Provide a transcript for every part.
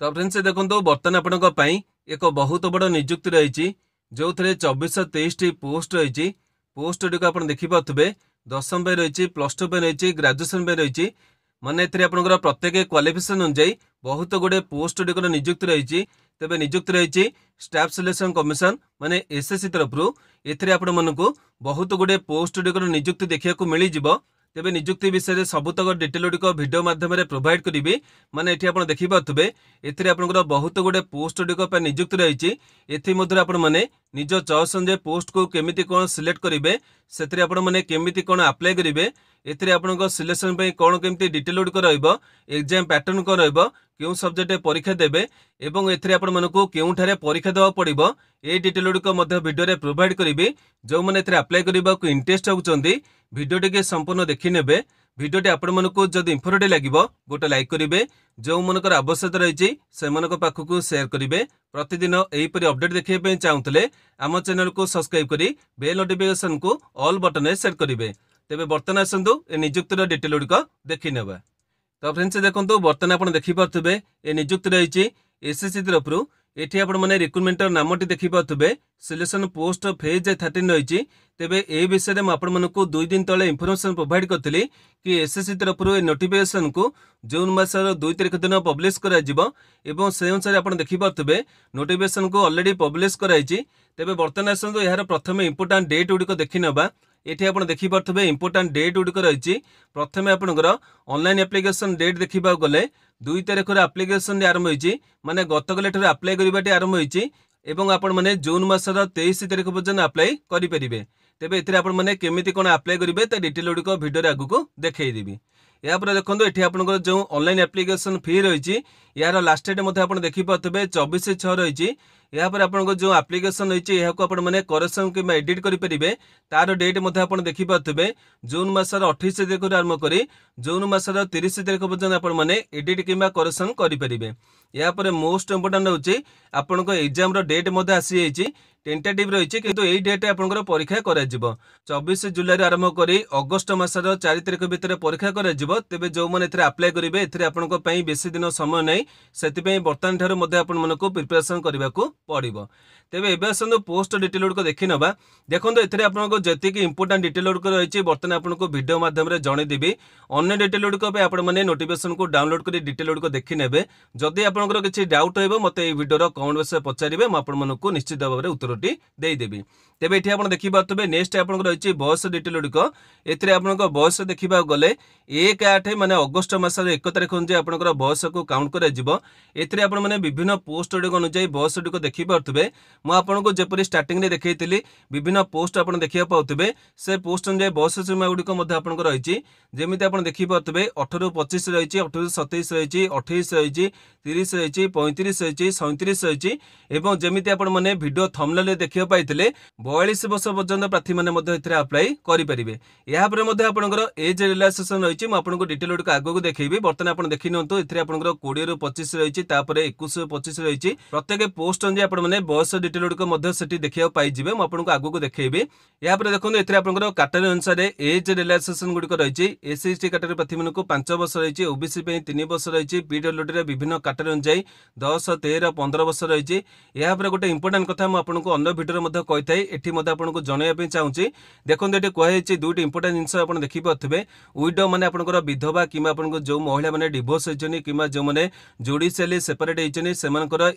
तो फ्रेंड्स देखो बर्तमान आपण एक बहुत बड़ नियुक्ति रही जो थे 2423 पोस्ट रही पोस्ट गुड़िक आप देखिपे 10वीं पे रही +2 पे रही ग्रेजुएशन पे रही माने आपंकर प्रत्येक क्वालिफिकेशन अनुଯାयी बहुत गुड़े पोस्ट गुड़िकर नियुक्ति रही तेज नियुक्ति रही स्टाफ सिलेक्शन कमिशन माने एसएससी तरफ आपको बहुत गुड़े पोस्ट गुड़िकर नियुक्ति देखा मिल तेबे नियुक्ति विषय सबुतक डिटेल गुड़िक वीडियो माध्यम प्रोवाइड करी माने ये आप देखिपे एपंकर बहुत गुड़े पोस्ट गुड़िक नियुक्ति रही मैंने निज चॉइस अनुसार पोस्ट को केमिति कौन सिलेक्ट करेंगे से आपने केमिति कौन अप्लाई करेंगे एथिरे आपन सिलेक्शन पे कौन केमती डिटेल गुड़िक रहिबो एग्जाम पैटर्न कौन रहिबो क्यों सब्जेक्ट परीक्षा देबे एवं एथिरे आपन मानकु केउठारे परीक्षा देवा पड़िबो ए डिटेल गुड़िक मध्य वीडियो रे प्रोवाइड करिबे जो माने एथिरे अप्लाई करबाकू इंटरेस्ट होउचंदी वीडियो टिके संपूर्ण देखि नेबे वीडियो टी आपण मानकु जदि इंफॉर्मेटिव लागिबो गोटे लाइक करिवे जो मनकर आवश्यकता रही से पाखक शेयर करेंगे प्रतिदिन यहीपरि अपडेट देखिए पे चाहूले आम चैनल को सब्सक्राइब करी बेल नोटिफिकेशन को ऑल बटन में सेट करेंगे तेरे बर्तमान आसतु ए नियुक्तिर डिटेल गुड़िक देखी नेबा। तो फ्रेंड्स देखो बर्तमान आप देखिपे ए नियुक्ति रही एसएससी तरफ एठी आपण माने रिक्रुटमेंटर नामटी देखिपे सिलेक्शन पोस्ट फेज 13 रही तेबे ए विषय में आपण मानकु 2 दिन तले इनफॉरमेशन प्रोवाइड करथिली कि एसएससी तरफ ए नोटिफिकेशन को जून मासर 2 तारिख दिन पब्लिश करा जिवो एवं से अनुसार आपण देखिपे नोटिफिकेशन को ऑलरेडी पब्लिश कराई तेबे बर्तमान आसतु यार प्रथम इंपोर्टेंट डेट गुड़िक देखि नेबा ये आप देखिपे इंपोर्टेंट डेट गुड़िक रही प्रथम आपंकर ऑनलाइन एप्लिकेशन डेट देखा गले 2 तारिख एप्लिकेशन आरंभ होती माने गतकाली अप्लाई करवाटी आरंभ होती आपण मैंने जून मासर 23 तारिख पर्यटन अप्लाई करेंगे तेज ए केमी कौन अप्लाई करेंगे डिटेल गुड़िक भिडियो आगू देखईदेवी। यापर देखो ये आपंकर जो ऑनलाइन एप्लिकेशन फी रही यार लास्ट डेट आप देखिपे 24/6 रही यापर आपन जो एप्लिकेशन रही है करेक्शन कि एडिट करेंगे तार डेट आप देखिपे जून मासर 28 तारिख आरंभ कर जून मासर 30 तारिख पर्यटन आपने एडिट कि करेक्शन करेंगे। यापर मोस्ट इंपोर्टेंट होची आपन एग्जाम डेट आसी जाइए टेंटेटिव रही किंतु यही डेट आपंकर परीक्षा कर 24 जुलाई आरंभ कर अगस्ट मासर 4 तारिख भितर परीक्षा कर तेज जो मैंने अप्लाई करेंगे ए बेसी दिन समय नहीं से बर्तमान ठार आपण प्रिपेरेसन करने को पड़ो तेज ए आसतु पोस्ट डिटेल गुड़िक देखी ना देखो ये आपको जी इंपोर्टेंट डिटेल गुड़िक रही बर्तमान आपको वीडियो माध्यम जनईदेवी अन्य डिटेल गुड़िक आपने नोटिफिकेशन को डाउनलोड कर डिटेल गुड़िक देखी ने जदि आपंकर किसी डाउट रही मतलब ये वीडियो कमेंट बॉक्स में पचारे मुझे निश्चित भाव में उत्तरटी देदेवी। तेज ये आप देखिपे नेक्स्ट आप रही बयस डिटेल गुड़िक ए बयस देखा गले 1/8 माने अगस्ट मासर 1 तारिख अनुसार आपंकर बयस को काउंट कर विभिन्न पोस्ट गुड़िक अनुଯାयी बयस गुड़िक देखिपे मुझे जपरी स्टार्टिंग में देखी विभिन्न पोस्ट आप देखा पाते से पोस्ट अनुଯାयी बयस सीमा गुड़िक रही जमी आप देखिपे 18 ରୁ 25 रही 18 ରୁ 27 रही 28 रही 30 रही 35 रही 37 रही एवं जमी आपने वीडियो थंबनेल देखा पाई 42 वर्ष पर्यंत प्रार्थी मैंने अप्लाई करेंगे। यापर आपंकर एज रिलैक्सेशन रही मुझे डिटेल गुड़िक आगू देखी बर्तमान आप देखी नियंतु ये आपंकर 20 ରୁ 25 रही 21 ରୁ 25 रही प्रत्येक पोस्ट अनुଯାयी आपने बयस डिटेल गुड़िक देखा पाइबे मुझे आगू देखी। यापर देखो ये आपंकर कैटेगरी अनुसार एज रिलैक्सेशन गुड़िक रही एससी कैटेगरी प्रार्थी मानक 5 वर्ष रही ओबीसी 3 वर्ष रही पीडब्ल्यूडी विभिन्न कैटेगरी अनुଯାयी 10, 13, 15 वर्ष रही। यापर गोटे इंपोर्टेंट कथा मुझे अन्य भिडियो कही था ये आपको जनवाई चाहूँगी देखो ये कहुई 2टी इंपोर्टेंट जिनस आप देखिपे विडो मैंने आपंकर विधवा कि जो महिला मैंने डिवोर्स होती कि जो मैंने जुडिशियली सेपरेट होती से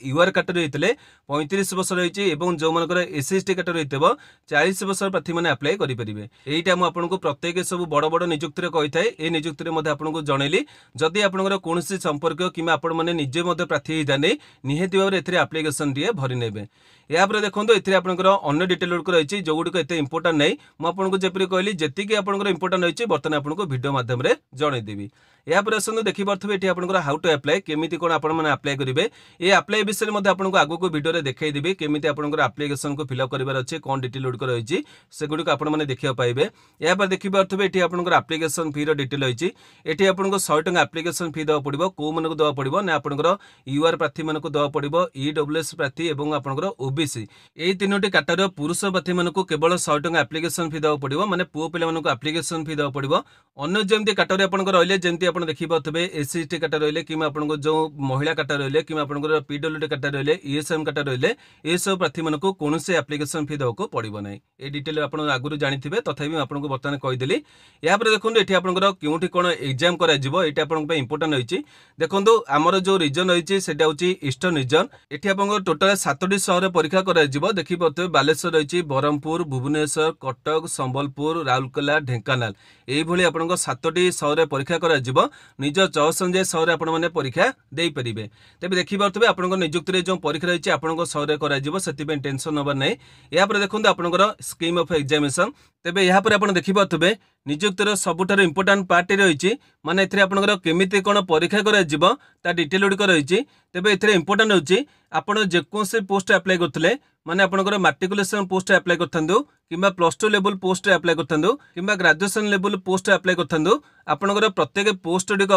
यूआर कैटेगरी होते 35 वर्ष रही जो मनकर एससी कैटेगरी हो 40 वर्ष प्रार्थी मैंने अप्लाई करेंगे। यहीटा मुझे प्रत्येक सब बड़ बड़ नियुक्ति कही था ये नियुक्ति आपको जनइली जदि आपंकर कौन संपर्क कि आपने निजे प्रार्थी होता निहती भाव में एप्लिकेशन टे भरी ने। यापर देखो ये आपंकर अन्य डिटेल गुड़िक रही जो गुड़िक एत इंपोर्टेंट नहीं मुझे जपरी कहली जी आपंकर इंपोर्टेंट रही बर्तमान आपको वीडियो माध्यम जनईदेवी। या पर आसନ୍ତୁ ଦେଖିପାରୁଥିବେ ଏଠି ଆପଣଙ୍କର ହାउ ଟୁ ଆପ୍ଲାଏ କେମିତି କ'ଣ ଆପଣମାନେ ଆପ୍ଲାଏ କରିବେ ଏ ଆପ୍ଲାଏ ବିଷୟରେ ମଧ୍ୟ ଆପଣଙ୍କୁ ଆଗକୁ ଭିଡ଼ିଓରେ ଦେଖାଇଦେବି କେମିତି ଆପଣଙ୍କର ଆପ୍ଲିକେସନକୁ ଫିଲ୍ଅପ୍ କରିବାର ଅଛି କ'ଣ ଡିଟେଲ୍ ଗୁଡ଼ିକ ରହିଛି ସେଗୁଡ଼ିକ ଆପଣମାନେ ଦେଖିବାକୁ ପାଇବେ। ଏହାପରେ ଦେଖିପାରୁଥିବେ ଏଠି ଆପଣଙ୍କର ଆପ୍ଲିକେସନ ଫିର ଡିଟେଲ୍ ରହିଛି। ଏଠି ଆପଣଙ୍କୁ 100 ଟଙ୍କା ଆପ୍ଲିକେସନ ଫି ଦେବାକୁ ପଡ଼ିବ। କେଉଁମାନଙ୍କୁ ଦେବାକୁ ପଡ଼ିବ ନା ଆପଣଙ୍କର ୟୁଆର୍ ପ୍ରାର୍ଥୀମାନଙ୍କୁ ଦେବାକୁ ପଡ଼ିବ, ଇଡବ୍ଲ୍ୟୁଏସ୍ ପ୍ରାର୍ଥୀ ଏବଂ ଆପଣଙ୍କର ଓବିସି ଏହି ତିନୋଟି କାଟାର ପୁରୁଷ ପ୍ରାର୍ଥୀମାନଙ୍କୁ କେବଳ 100 ଟଙ୍କା ଆପ୍ଲିକେସନ ଫି ଦେବାକୁ ପଡ଼ିବ, ମାନେ ପୁଅ ପିଲାମାନଙ୍କୁ ଆପ୍ଲିକେସନ ଫି ଦେବାକୁ ପଡ଼ିବ। ଅନ୍ୟ ଯେମିତି କାଟାରେ ଆପଣଙ୍କର ରହିଲେ ଯେମିତି ଆପଣ ଦେଖିପାରୁଥିବେ ଏସ୍ସି ଏସ୍ଟି କାଟା ରହିଲେ କିମ୍ବା ଆପଣଙ୍କ ଯେଉଁ ମହିଳା କାଟା ରହିଲେ କିମ୍ବା ଆପଣଙ୍କର ପିଡବ୍ଲ୍ୟୁଡି କାଟା ରହିଲେ ଇଏସ୍ଏମ୍ କାଟା ରହିଲେ ଏସବୁ ପ୍ରାର୍ଥୀମାନଙ୍କୁ କୌଣସି ଆପ୍ଲିକେସନ ଫି ଦେବାକୁ ପଡ଼ିବ ନାହିଁ। এই ডিটেল আপনার আগুন জাঁথিবে তথাপি আপনার বর্তমানে কইদেলি। এরপরে দেখুন এটি আপনার কেউটি কোণ এক্সাম করা এটা আপনার ইম্পর্টাট রয়েছে। দেখুন আমার যে রিজন রয়েছে সেটা হচ্ছে ইস্টর্ন রিজন। এটি আপনার টোটাল 7টি সহরে পরীক্ষা করা দেখিপারে বালেশ্বর রয়েছে, ব্রহ্মপুর, ভুবনেশ্বর, কটক, সম্বলপুর, রাউরকেলা, ঢেঙ্কানাল এইভাবে আপনার 7টি সহরে পরীক্ষা করা নিজ চয়েস অনুযায়ী সহরে আপনার পরীক্ষা দেইপারে। তবে দেখিপারে আপনার নিযুক্তি যে পরীক্ষা রয়েছে আপনার সহরে করা সেপাই টেনশন হবার না। এরপরে দেখুন আপনার স্কিম অফ এক্সামিনেশन तेबे यहाँ पर आप देखिपे निजुक्तिर सबुठार इंपोर्टाट पार्ट रही माने एथिरे आपनकर केमिति कोन परीक्षा करा ता डिटेल गुड़िक रही। तेबे एथिरे इंपोर्टाट होची आपण जेकोसी पोस्ट अप्लाई करथिले माने आपनकर मैट्रिकुलेशन पोस्ट अप्लाई करथांदु किंबा +2 लेवल पोस्ट अप्लाई करथांदु किंबा ग्रेजुएशन लेवल पोस्ट अप्लाई करथांदु आपनकर प्रत्येक पोस्ट गुड़िक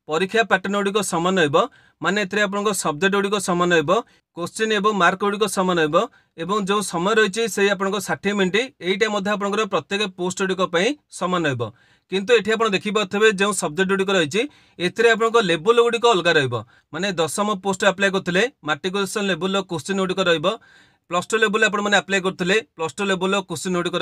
परीक्षा पैटर्न गुड़िक समान होइबो। माने एथिरे आपनकर सब्जेक्ट गुड़िक समान होइबो, क्वेश्चन एवं मार्क गुड़िक समान होइबो एवं जो समय रही से आपनकर 60 मिनिट एइटा मध्ये आपनकर प्रत्येक पोस्ट गुड़िक समान होइबो। किंतु एठी आपण देखिपारे जो सब्जेक्ट गुड़िक रही एथिरे आपनकर लेवल गुड़िक अलग रहिबो। माने 10th पोस्ट अप्लाई करथिले मैट्रिकुलेशन लेवल क्वेश्चन गुड़िक रहिबो, +2 लेवल आपने अप्लाई करते +2 लेवल क्वेश्चन गुड़िक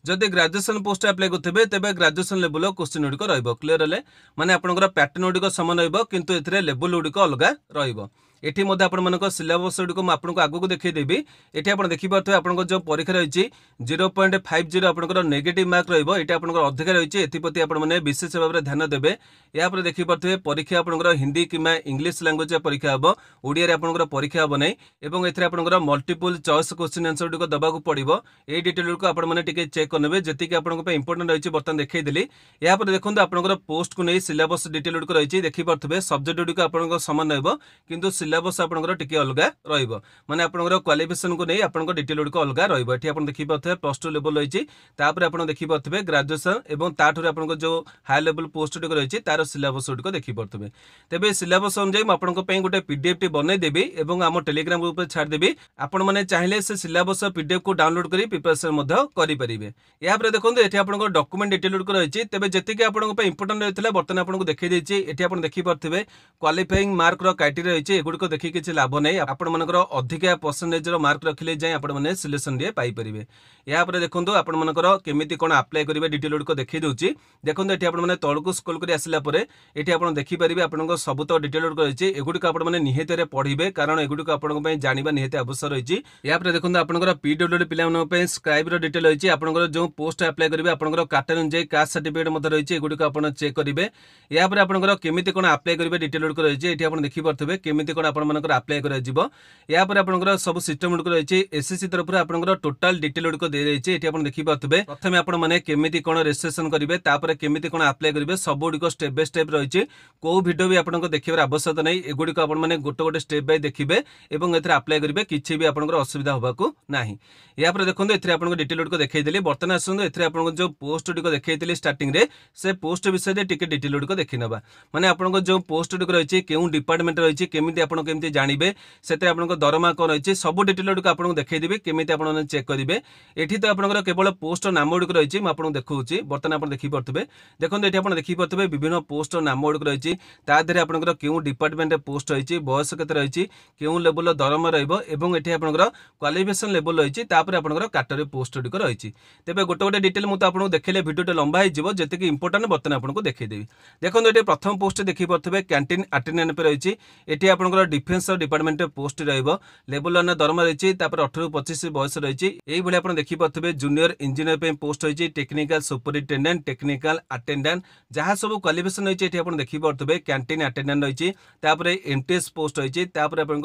रदि ग्रेजुएशन पोस्ट अप्लाई करेंगे तेज ग्रेजुएशन लेवल क्वेश्चन गुड़िक क्लीयर है माने आपनकर पैटर्न गुड़िक समान किंतु एथिरे लेवल गुड़िक अलग रहिबो। एठी मध्य आपण सिलेबस गुड़िक मुझे आगू देखीदेवी। ये आप देखिपे आप जो परीक्षा रही 0.50 आपंकर नेगेटिव मार्क रही अधिक रही एप्रति आपने विशेष भाव में ध्यान देवे। यापर देखिपे परीक्षा आपंकर हिंदी कि इंग्लीश लैंग्वेज परीक्षा हम ओडिया आपंकर परीक्षा हम ना और एपंकर मल्टीपल चॉइस क्वेश्चन आंसर गुड़िक देवाक पड़ो। ये डिटेल गुड़िक आपने चेक करने जी आपंप इंपोर्टेंट रही बर्तमान देखईदेली। यापर देखो आपंकर पोस्ट को नहीं सिलेबस डिटेल गुड़िक रही देखिपे सब्जेक्ट गुड़िक आप सामान रु सिलेबस आपंकर टिके अलग रहिबो। माने आपनकर क्वालिफिकेशन को नहीं आपनकर डिटेल गुड़िक अलग रहिबो। एठी आपण देखिपे +2 लेवल रही तापर आपण देखिपे ग्रेजुएशन एवं ताठुर आपनकर जो हाई लेवल पोस्ट गुड़िक रही तार सिलेबस गुड़िक देखिपे। तेबे सिलेबस अनुसार आपनक पई गोटे पीडीएफ टी बनै देबी एवं आम टेलीग्राम ग्रुप पे छाड़ देबी। आपण माने चाहिले से सिलेबस पीडीएफ को डाउनलोड करी प्रिपरेशन मध्य करि परिबे। या पर देखंतु एठी आपनकर डॉक्यूमेंट डिटेल गुड़िक रही तेबे जतिके आपनक पई इंपोर्टेंट रहितला बर्तमान आपनक देखै देछि। एठी आपण देखिपरथिबे क्वालिफाइंग मार्क रो क्राइटेरिया रही एगुड़िक देखि किछि लाभ नहीं आपण मानकर अधिका परसेंटेज रो मार्क रखिले जाय आपण माने सिलेक्शन रे पाई परिबे। या पर देखंतु आपण मानकर केमिति कोन अप्लाई करिवे डिटेल गुड़िक देखै दोछि। देखंतु एठी आपण माने तळकु स्क्रॉल करी आसिला परे एठी आपण देखि परिबे आपनक सब तो डिटेल गुड़िक रही एगुड़िक आपण माने निहित रे पढिबे कारण एगुड़िक आपनक पई जानिबा निहित आवश्यक रही। या पर देखंतु आपनकर पीडब्ल्यूडी पिला मन पई स्क्राइब रो डिटेल रही आपनकर जो पोस्ट अप्लाई करिवे आपनकर काटर अनुसार कास्ट सर्टिफिकेट मते रही एगुड़िक आपण चेक करिवे। या पर आपनकर केमिति कोन अप्लाई करिवे डिटेल गुड़िक रही एठी आपण देखि परथबे केमिति कोन आपण मानकर अप्लाई करा जिवो। या पर आपनकर सब सिस्टम गुड़िक रही एसएससी तरफ आपनकर टोटल डिटेल गुड़िक दे रही एठी आपण देखि परथबे प्रथमे आपण माने केमिति कोन रजिस्ट्रेशन करिवे तापर केमिति कोन अप्लाई करिवे सब गुड़िक स्टेप बाय स्टेप रही। को वीडियो भी आपनको देखिबार आवश्यकता नहीं एगुड़िक आपण माने गोटे गोटे स्टेप बाय देखिबे एवं एथरे अप्लाई करिवे किछि भी आपनकर असुविधा होबाकू नाही। या पर देखंतु एथरे आपनको डिटेल गुड़िक देखै देली। बर्तमान आसंतु एथरे आपनको जो पोस्ट गुड़िक देखैतिली स्टार्टिंग रे से पोस्ट विषय रे टिके डिटेल गुड़िक देखि नबा। माने आपनको जो पोस्ट गुड़िक रही केउ डिपार्टमेंट रही केमिति आपण केमिति जानिबे सेते आपनको दरमा कोन रही सब डिटेल गुड़िक आपनको देखै देबे केमिति आपण चेक करिवे। एठी तो आपनकर केवल पोस्ट नाम गुड़िक रही मैं आपनको देखौछि बर्तमान आपण देखि परथबे। देखंतु एठी आपण देखि परथबे विभिन्न पोस्ट नाम गुड़िक रही ता देरे आपनकर केउ डिपार्टमेंट पोस्ट रही बयस केते रही केउ लेवल दरमा रहइबो एवं एठी आपनकर क्वालिफिकेशन लेवल रही तापर आपनकर काटरे पोस्ट गुड़िक रही। तेबे गोटे गोटे डिटेल मु तो आपनको देखले वीडियो लंबा हो जिवो जते कि इंपोर्टेंट बर्तमान आपनको देखै देबी। देखंतु एठी प्रथम पोस्ट देखि परथबे कैंटीन अटेंडेंट पे रही एठी आपनकर डिफेन्स डिपार्टमेंट पोस्ट रहिबो। लेवल 1 दरमा रही 18 ରୁ 25 बयस रही। यही आप देखिपे जूनियर इंजीनियर पे पोस्ट रही टेक्निकल सुपरिटेडेंट टेक्निकल अटेंडेंट जहाँ सब क्वालिफिकेशन रही आप देखिपे कैंटीन अटेंडेंट रही एमटीएस पोस्ट रही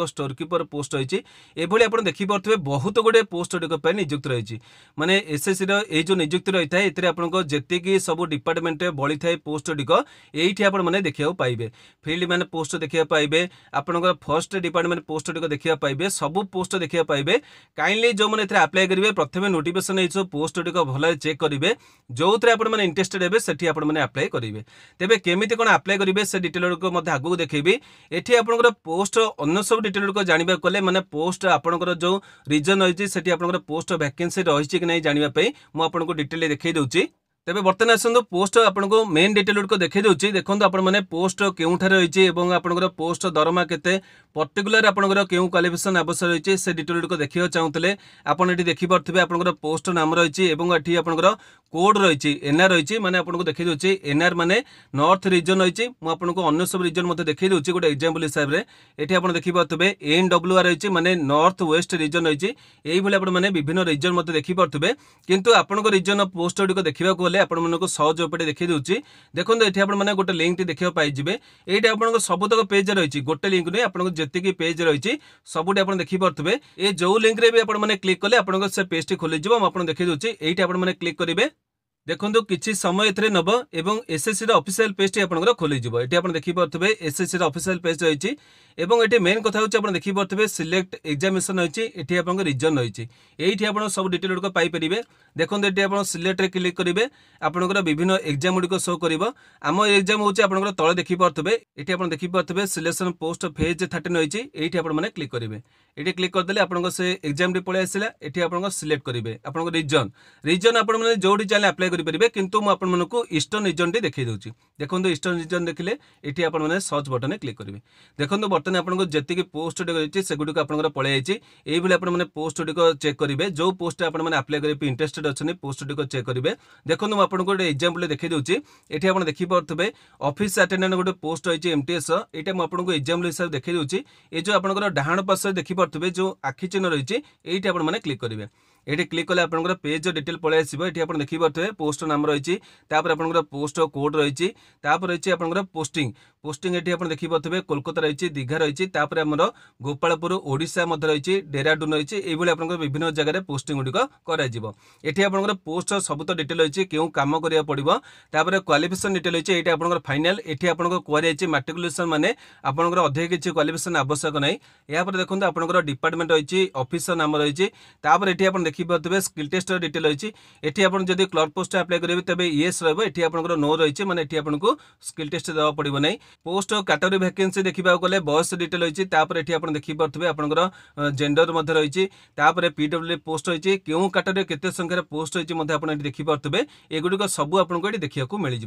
स्टोर कीपर पोस्ट रही। ये आप देखिपे बहुत गुड़े पोस्ट गुड़िक नियुक्त रही माने एसएससी जो नियुक्ति रही है ये आपको जी सब डिपार्टमेंट बड़ी थाए पोस्ट गुड़िक ये आपने देखा पाइबे। फील्ड मैन पोस्ट देखा पाइबे आपंकर फर्स्ट डिपार्टमेंट पोस्ट गुड़िक देखा पाइबे सब पोस्ट देखा पाइबे। काइंडली जो मैंने अप्लाई करेंगे प्रथम नोटिफिकेशन ये पोस्ट गुड़िक भल चेक करेंगे जो थे आपने इंटरेस्टेड हे से अप्लाई करेंगे। तेज केमी कौन अप्लाई करेंगे से डिटेल गुड़िक आगू देखेबी। ये आपंकर पोस्ट अन्य सब डिटेल गुड़िक जानवा कले मैंने पोस्ट आपंकर जो रिजन रही है पोस्ट वैकेंसी रही कि नहीं जानवाई मुझे डिटेल देखई दूची। तेबे बर्तमान आसतु पोस्ट आपको मेन डिटेल गुड़िक देखई दूची। देखो आपने पोस्ट केउठारे रही आपंकर पोस्ट दरमा केते पर्टिकुलर आपंकर केउ क्वालिफिकेशन आवश्यक रही से डिटेल गुड़िक देखा चाहूले आपड़ ये देखिपे आपंकर पोस्ट नाम रही ये आपंकर कोड रही एनआर रही मैंने आपको देखई दूची। एनआर माने नॉर्थ रीजन रही मुझे अन्य सब रीजन देखई दूची गोटे एग्जांपल हिसाब से। ये आप देखिपे एनडब्ल्यूआर रही माने नॉर्थ वेस्ट रीजन रही यही आपने विभिन्न रीजन देखिपे किंतु आपंक रीजन पोस्ट गुड़िक देखा आपको सहज उपाय देखी दूसरी। देखो ये आपने गोटे लिंक देखा पाइबे ये आपको सबतक पेज रही गोटे लिंक नहीं आपको जी पेज रही सबुठ आप देखिपे ये जो लिंक रे भी आपने क्लिक कले आपको से पेज टी खोल आपको देखी दूसरी ये आपने क्लिक करेंगे। देखो किसी समय ए नब एवं एसएससी ऑफिशियल पेज टी आपंकर खोल ये आप देखिपे एसएससी ऑफिशियल पेज रही ये मेन कथा होता देखिपे सिलेक्ट एग्जामिनेशन रही ये आप रीजन रही ये आप सब डिटेल गुड़िक पाइपर। देखो ये आप सिलेक्ट क्लिक करेंगे आपंकर विभिन्न एग्जाम गुड़िक शो कर आम एग्जाम हूँ आप तले देखिपे ये आप देखिपे सिलेक्शन पोस्ट फेज 13 रही ये आपने क्लिक करेंगे। ये क्लिक करदे आपको से एग्जाम पलि आसला ये आप सिलेक्ट करेंगे आप रिजन रिजन आपने जो चाहिए अप्लाई करेंगे किंतु मुझे ईस्टर्न रीजन टी देखी दूसरी। देखो ईस्टर्न रीजन देखिले ये आपने सर्च बटन क्लिक करेंगे। देखो बर्तमान आपको जी पोस्ट रही से गुड़िक आप पलि जाइए आपने पोस्ट गुड़िक चेक करेंगे जो पोस्ट आपने अप्लाई करेंगे इंटरेस्टेड अच्छे पोस्ट गुड़िक चेक करेंगे। देखो मुझे आपको गोटे एग्जांपल देखी दूसरी ये आप देखिपे ऑफिस अटेंडेंट गोटे पोस्ट रही एमटीएस ये आपको एग्जांपल हिसाब से देखी दूसरी। ये जो आपंकर डाहाण पार्श्व देखिपे जो आखि चिन्ह रही ये आपने क्लिक करेंगे। ये क्लिक कले आपंकर पेज डिटेल पलि आसो ये आप देखिपे पोस्ट नाम रही आपंकर पोस्ट कोड रही रही आपंकर पोस्टिंग पोस्टिंग ये आप देखिपे कोलकाता रही दीघा रही आमर गोपालपुर ओडिशा रही डेराडून रही ये आप विभिन्न जगह पोस्टिंग गुड़िक कर आपंकर पोस्ट सब तो डिटेल रही क्यों कम करा पड़ो क्वालिफिकेशन डिटेल रही ये आप फाइनाल ये आपको कहुई मैट्रिकुलेसन माने आपंकर अधिक किसी क्वालिफिकेशन आवश्यक ना। यहाँ देखो आपंकर डिपार्टमेंट रही ऑफिसर नाम रही ये आप देखिपे स्किल टेस्ट डिटेल रही ये आप क्लर्क पोस्ट अप्लाई करेंगे तेज येस रही आपंकर नो रही मैंने ये आपको स्किल टेस्ट देवा पड़ो ना। पोस्ट कैटेगरी वैकेंसी देखा गले बयस डिटेल रही ये आप देखिपे आपंकर जेंडर रही पीडब्ल्यू पोस्ट रही क्यों कैटेगरी केते संख्यार पोस्ट रही आप देखिपे एगुड़िक सब आपको ये देखा मिल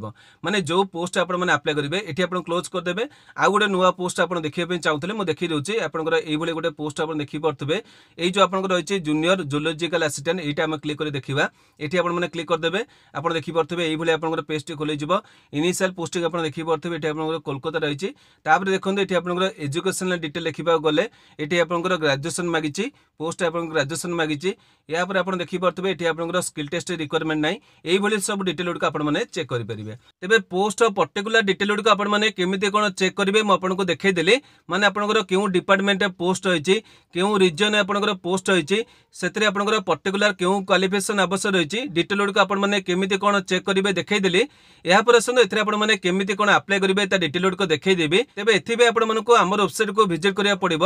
माने जो पोस्ट आपने अप्लाई करेंगे ये आप क्लोज करदे आउ गोटे नुआ पोस्ट आप देखा चाहते मुझे देखी दूसरी आपंकर ये गोटे पोस्ट आप देखिपे ये जो आपंकर रही जूनियर जूलॉजिकल असिस्टेंट ये आम क्लिक कर देखा ये आपने क्लिक करदे आप देखिपे ये आपंकर पेज टी खोल इनिशियल पोस्टिंग आप देखिपे ये आपंकर कोलकाता रही देखो ये आपंकर एजुकेशनल डिटेल देखा गले ये आपंकर ग्रेजुएशन मागी पोस्ट आप ग्रेजुएशन मागी या आप देखिपे ये आपंकर स्किल टेस्ट रिक्वायरमेंट ना ये सब डिटेल गुड़िक आपने चेक करेंगे। तेज पोस्ट पर्टिकुलर डिटेल गुड़िक आपने केमी कौन चेक करेंगे मुझे देखईदेली माने आपंकर क्यों डिपार्टमेंट पोस्ट रही क्यों रीजन आपंकर पोस्ट रही से आपंकर पर्टिकुलर क्यों क्वालिफिकेशन आवश्यक रही डिटेल गुड़िक आपने केमी कौन चेक करेंगे देखईदेली यापर आसतु एथे आपने केमी कौन अप्लाई करेंगे डिटेल गुड़िक देखईदेवी। तेज ये आपको आम वेबसाइट को विजिट करा पड़ो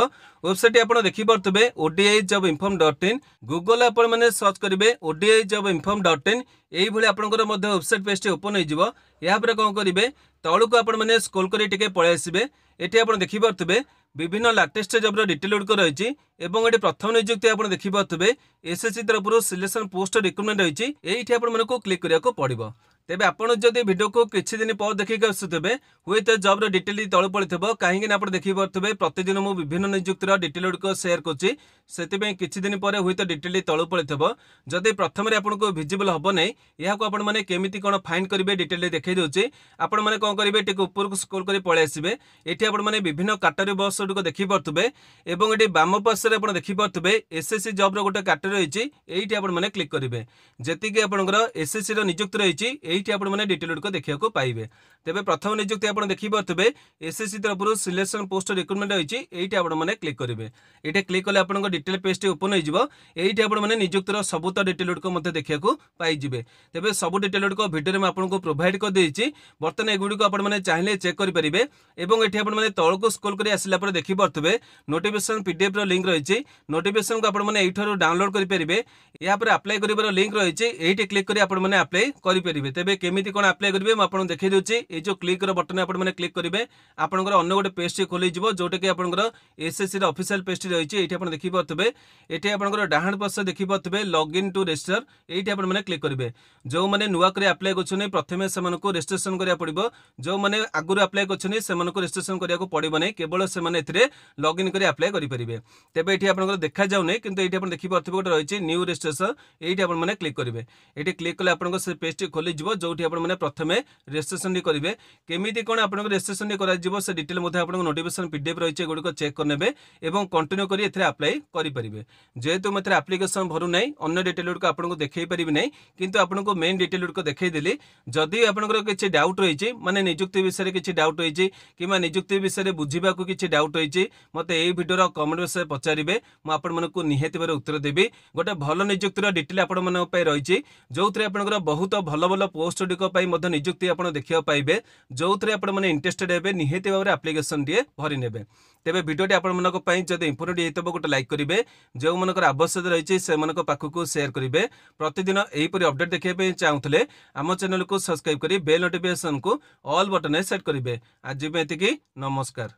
वेबसाइट आप देखिपे ODIJobinform.in गूगल आपने सर्च करेंगे ODIJobinform.in यही आपंकर website page T open hopper कौन करेंगे तौक आपने स्क्रोल कर पलि आसबे ये आप देखिपे विभिन्न लाटेस्ट जॉब डिटेल गुड़िक रही ये प्रथम नियुक्ति आप देखिपे एसएससी तरफ सिलेक्शन पोस्ट रिक्रुटमेंट रही ये आपको क्लिक करने पड़ो। तेबे आपण जदि वीडियो को किछि दिन पर देखिक आसुथे हुए तो जॉब रो डिटेल तल पड़ो कहीं आप देखी पारे प्रतिदिन मु विभिन्न नियुक्तिर डिटेल गुड़िक सेयार करुँची से किछि दिन पर हुए तो डिटेल तल पड़ो जदि प्रथम आपको भिजिबल हम ना यहाँ आपने केमी कौन फाइंड करेंगे डिटेल देखी दूसरी आपण मैंने कौन करेंगे टी ऊपर को स्क्रॉल कर पलि आसबे ये आपने विभिन्न कैटेगरी बस गुड़िक देखिपे और ये बाम पार्श्व आप देखिपे एसएससी जॉब रो गोटे कैटेगरी रही ये आपने क्लिक करेंगे जी आपंकर एसएससी नियुक्ति रही ये आपने डिटेल गुड़िक देखा पाइबे तेज प्रथम नियुक्ति आप देखिपे एसएससी तरफ सिलेक्शन पोस्ट रिक्रुटमेंट रही ये आपने क्लिक करेंगे ये क्लिक कले आप डिटेल पेज ओपन होती आपने नियुक्तिर सबूत डिटेल गुड़िक देखा पाइबे तेज सब डिटेल गुड़िक भिडियो में आपको प्रोवाइड कर देती बर्तमान एगुड़िक आपने चाहिए चेक करेंगे और ये आपने तौक स्क्रॉल कर आसला देखिपे नोटिफिकेशन पीडीएफ रो लिंक रही नोटिफिकेशन को आपने यू डाउनलोड करेंगे यहाँ पर अप्लाई कर लिंक रही ये क्लिक कर आपने अप्लाई करेंगे तेज केमी कौन अप्लाई करेंगे मुझे देखी दूसरी ये जो क्लिक बटन आपने क्लिक करेंगे आपंकर अन्न गोटे पेज खोल जोटा कि आपंकर एसएससी ऑफिशियल पेज रही है ये देखिपे ये आपंकर डाहाण पार्श्व देखिपे लॉगिन टू रजिस्टर ये आपने क्लिक करेंगे जो मैंने नुआ कर अप्लाई कर प्रथम से रजिस्ट्रेशन करा पड़ो जो मैंने आगुरी अप्लाई कर रजिस्ट्रेशन करा पड़ो नहीं केवल से लॉगिन कर अप्लाई करेंगे तेज ये आप देखा जाऊनी कि ये देखिपे गोटे रही न्यू रजिस्ट्रेशन ये आपने क्लिक करेंगे ये क्लिक कले आप पेज खोल जो आपने प्रथम रजिस्ट्रेशन करेंगे केमी कौन आप रजिस्ट्रेशन कर से डिटेल आपको नोटिफिकेशन पीडीएफ रही है गुड़िक चेक करने और कंटिन्यू कर अप्लाई करेंगे जेहेतु मैं आप्लिकेसन भरू ना अन्य डिटेल गुड़िक आपको देखई पारि ना किंतु आपको मेन डिटेल गुड़िक देखईदेली जदि आपंकर किसी डाउट रही माने नियुक्ति विषय किसी डाउट रही कि नियुक्ति विषय बुझा किसी डाउट रही मत यही भिडियो कमेंट विषय पचारे मुझे निहाती भाव उत्तर देवी गोटे भल नियुक्तिर डिटेल आप रही जो थे आपंकर बहुत भल भल पोस्ट गुड़िक नियुक्ति आप देखा पाइबे जो थे आपने इंटरेस्टेड हे निहाती भाव में आप्लिकेसन टे भरी ने तेज भिडियोटी आपदी इंपोर्टेंट होता गोटे लाइक करेंगे जो मनकर आवश्यक रही से पाखक सेयार करेंगे प्रतिदिन यहीपरि अपडेट देखा चाहूले आम चैनल को सब्सक्राइब कर बेल नोटिफिकेशन को ऑल बटन सेट करेंगे आज नमस्कार।